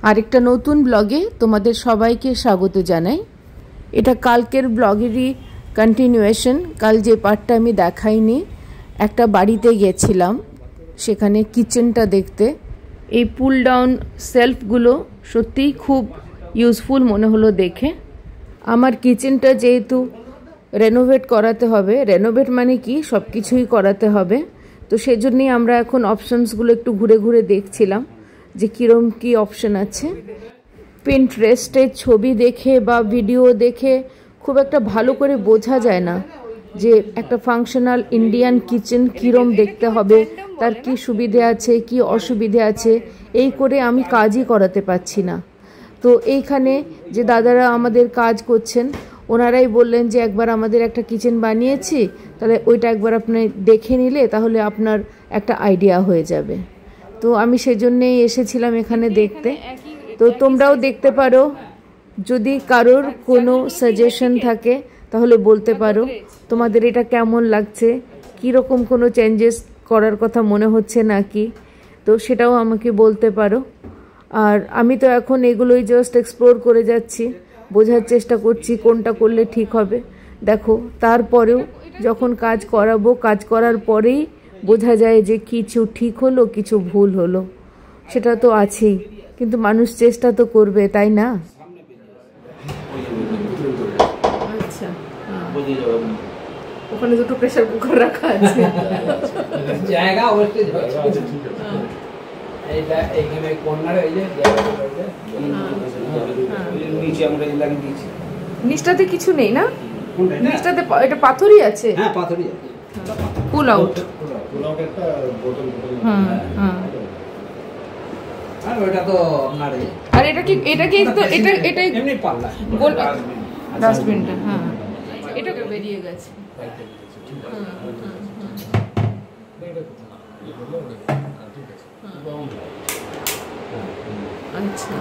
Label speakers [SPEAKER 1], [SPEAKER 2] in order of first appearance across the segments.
[SPEAKER 1] আরেকটা নতুন ব্লগে তোমাদের সবাইকে স্বাগত জানাই। এটা কালকের ব্লগেরই কন্টিনিউয়েশন। কাল যে পার্টটা আমি দেখাইনি, একটা বাড়িতে গেছিলাম, সেখানে কিচেনটা দেখতে। এই পুল ডাউন সেলফগুলো সত্যিই খুব ইউজফুল মনে হলো দেখে। আমার কিচেনটা যেহেতু রেনোভেট করাতে হবে, রেনোভেট মানে কি সব কিছুই করাতে হবে, তো সেজন্যই আমরা এখন অপশানসগুলো একটু ঘুরে ঘুরে দেখছিলাম যে কীরকম কী অপশান আছে। পিন্টারেস্টের ছবি দেখে বা ভিডিও দেখে খুব একটা ভালো করে বোঝা যায় না যে একটা ফাংশনাল ইন্ডিয়ান কিচেন কীরকম দেখতে হবে, তার কি সুবিধে আছে কি অসুবিধে আছে, এই করে আমি কাজই করাতে পারছি না। তো এইখানে যে দাদারা আমাদের কাজ করছেন, ওনারাই বললেন যে একবার আমাদের একটা কিচেন বানিয়েছি, তাহলে ওইটা একবার আপনি দেখে নিলে তাহলে আপনার একটা আইডিয়া হয়ে যাবে। তো আমি সেজন্যেই এসেছিলাম এখানে দেখতে। তো তোমরাও দেখতে পারো, যদি কারোর কোনো সাজেশন থাকে তাহলে বলতে পারো তোমাদের এটা কেমন লাগছে, কীরকম কোনো চেঞ্জেস করার কথা মনে হচ্ছে নাকি, তো সেটাও আমাকে বলতে পারো। আর আমি তো এখন এগুলোই জাস্ট এক্সপ্লোর করে যাচ্ছি, বোঝার চেষ্টা করছি কোনটা করলে ঠিক হবে। দেখো, তারপরেও যখন কাজ করাবো, কাজ করার পরেই বোঝা যায় যে কিছু ঠিক হলো কিছু ভুল হলো, সেটা তো আছেই, কিন্তু মানুষ চেষ্টা তো করবে, তাই না? আচ্ছা, ওখানে দুটো প্রেসার কুকার রাখা আছে।
[SPEAKER 2] জায়গা অবশ্যই এইটা এইখানে কর্নারে এই যে নিচে আমরা লাগিয়ে দিয়েছি।
[SPEAKER 1] নিচটাতে কিছু নেই না? নিচটাতে এটা পাথরই আছে।
[SPEAKER 2] হ্যাঁ, পাথরই আছে।
[SPEAKER 1] পুল আউট।
[SPEAKER 2] একটা বোতল। আর ওটা তো আপনার এই,
[SPEAKER 1] আর এটা কি তো এটা
[SPEAKER 2] এমনি পাল্লা
[SPEAKER 1] গোল ডাস্টবিনটা। হ্যাঁ, এটা বেরিয়ে গেছে। আচ্ছা,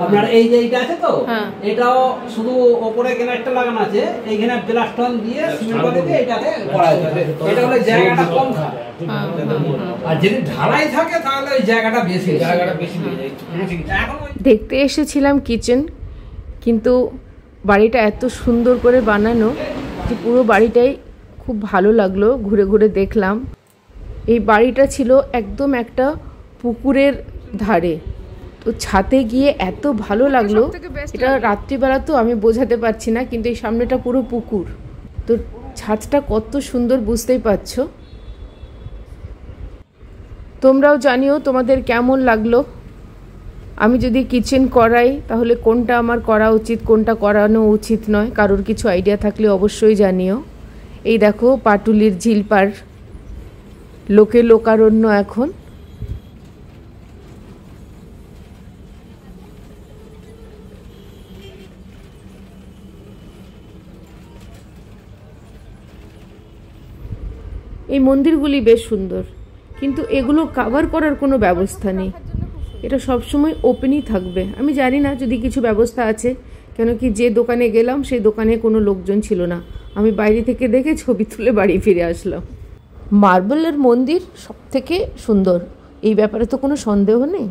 [SPEAKER 2] আপনার এই যে এইটা আছে তো, এটাও শুধু উপরে কানেক্টর লাগানো আছে, এইখানে প্লাস্টন দিয়ে সিমেন্ট বালি দিয়ে এটাতে করা আছে। এটা হলে জায়গাটা কম খায়, আর যদি ঢালাই থাকে তাহলে ওই জায়গাটা বেশি হয়ে যায়।
[SPEAKER 1] দেখতে এসেছিলাম কিচেন, কিন্তু বাড়িটা এত সুন্দর করে বানানো যে পুরো বাড়িটাই খুব ভালো লাগলো। ঘুরে ঘুরে দেখলাম। এই বাড়িটা ছিল একদম একটা পুকুরের ধারে, তো ছাদে গিয়ে এত ভালো লাগলো। এটা রাত্রিবেলা তো আমি বোঝাতে পারছি না, কিন্তু এই সামনেটা পুরো পুকুর, তো ছাদটা কত সুন্দর বুঝতেই পারছো। তোমরাও জানিও তোমাদের কেমন লাগলো। আমি যদি কিচেন করাই তাহলে কোনটা আমার করা উচিত, কোনটা করানো উচিত নয়, কারোর কিছু আইডিয়া থাকলে অবশ্যই জানিও। এই দেখো পাটুলির ঝিল পার, লোকে লোকারণ্য এখন। এই মন্দিরগুলি বেশ সুন্দর, কিন্তু এগুলো কভার করার কোনো ব্যবস্থা নেই। এটা সবসময় ওপেনই থাকবে। আমি জানি না যদি কিছু ব্যবস্থা আছে, কেন কি যে দোকানে গেলাম সেই দোকানে কোনো লোকজন ছিল না, আমি বাইরে থেকে দেখে ছবি তুলে বাড়ি ফিরে আসলাম। মার্বেলের মন্দির সব থেকে সুন্দর, এই ব্যাপারে তো কোনো সন্দেহ নেই,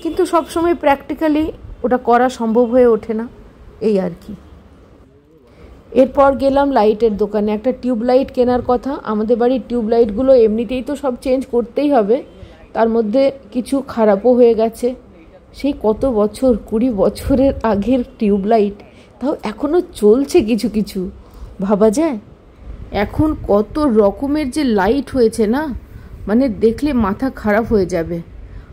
[SPEAKER 1] কিন্তু সবসময় প্র্যাকটিক্যালি ওটা করা সম্ভব হয়ে ওঠে না, এই আর কি। এরপর গেলাম লাইটের দোকানে। একটা টিউবলাইট কেনার কথা। আমাদের বাড়ির টিউবলাইটগুলো এমনিতেই তো সব চেঞ্জ করতেই হবে, তার মধ্যে কিছু খারাপও হয়ে গেছে। সেই কত বছর, 20 বছরের আগের টিউবলাইট, তাও এখনও চলছে কিছু কিছু, ভাবা যায়। এখন কত রকমের যে লাইট হয়েছে না, মানে দেখলে মাথা খারাপ হয়ে যাবে।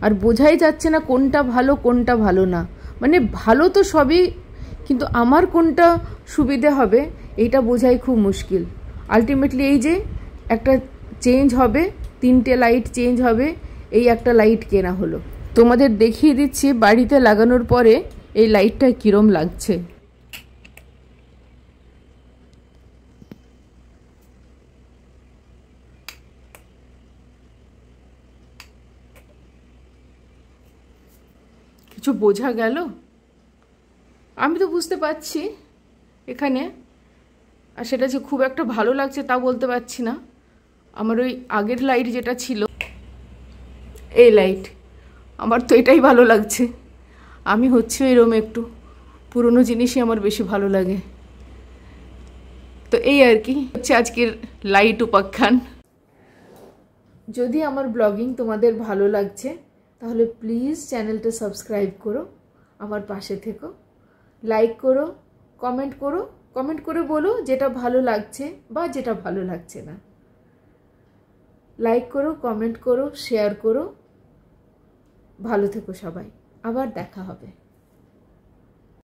[SPEAKER 1] আর বোঝাই যাচ্ছে না কোনটা ভালো কোনটা ভালো না। মানে ভালো তো সবই, কিন্তু আমার কোনটা সুবিধে হবে এইটা বোঝাই খুব মুশকিল। আলটিমেটলি এই যে একটা চেঞ্জ হবে, 3টে লাইট চেঞ্জ হবে, এই একটা লাইট কেনা হলো। তোমাদের দেখিয়ে দিচ্ছি বাড়িতে লাগানোর পরে এই লাইটটা কিরম লাগছে। কিছু বোঝা গেল? আমি তো বুঝতে পারছি এখানে, আর সেটা যে খুব একটা ভালো লাগছে তা বলতে পারছি না। আমার ওই আগের লাইট যেটা ছিল, এই লাইট, আমার তো এটাই ভালো লাগছে। আমি হচ্ছে এরকম একটু পুরনো জিনিসই আমার বেশি ভালো লাগে। তো এই আর কি হচ্ছে আজকের লাইট উপাখ্যান। যদি আমার ব্লগিং তোমাদের ভালো লাগছে তাহলে প্লিজ চ্যানেলটা সাবস্ক্রাইব করো, আমার পাশে থেকো, লাইক করো, কমেন্ট করে বলো যেটা ভালো লাগছে বা যেটা ভালো লাগছে না। লাইক করো, কমেন্ট করো, শেয়ার করো। ভালো থেকো সবাই, আবার দেখা হবে।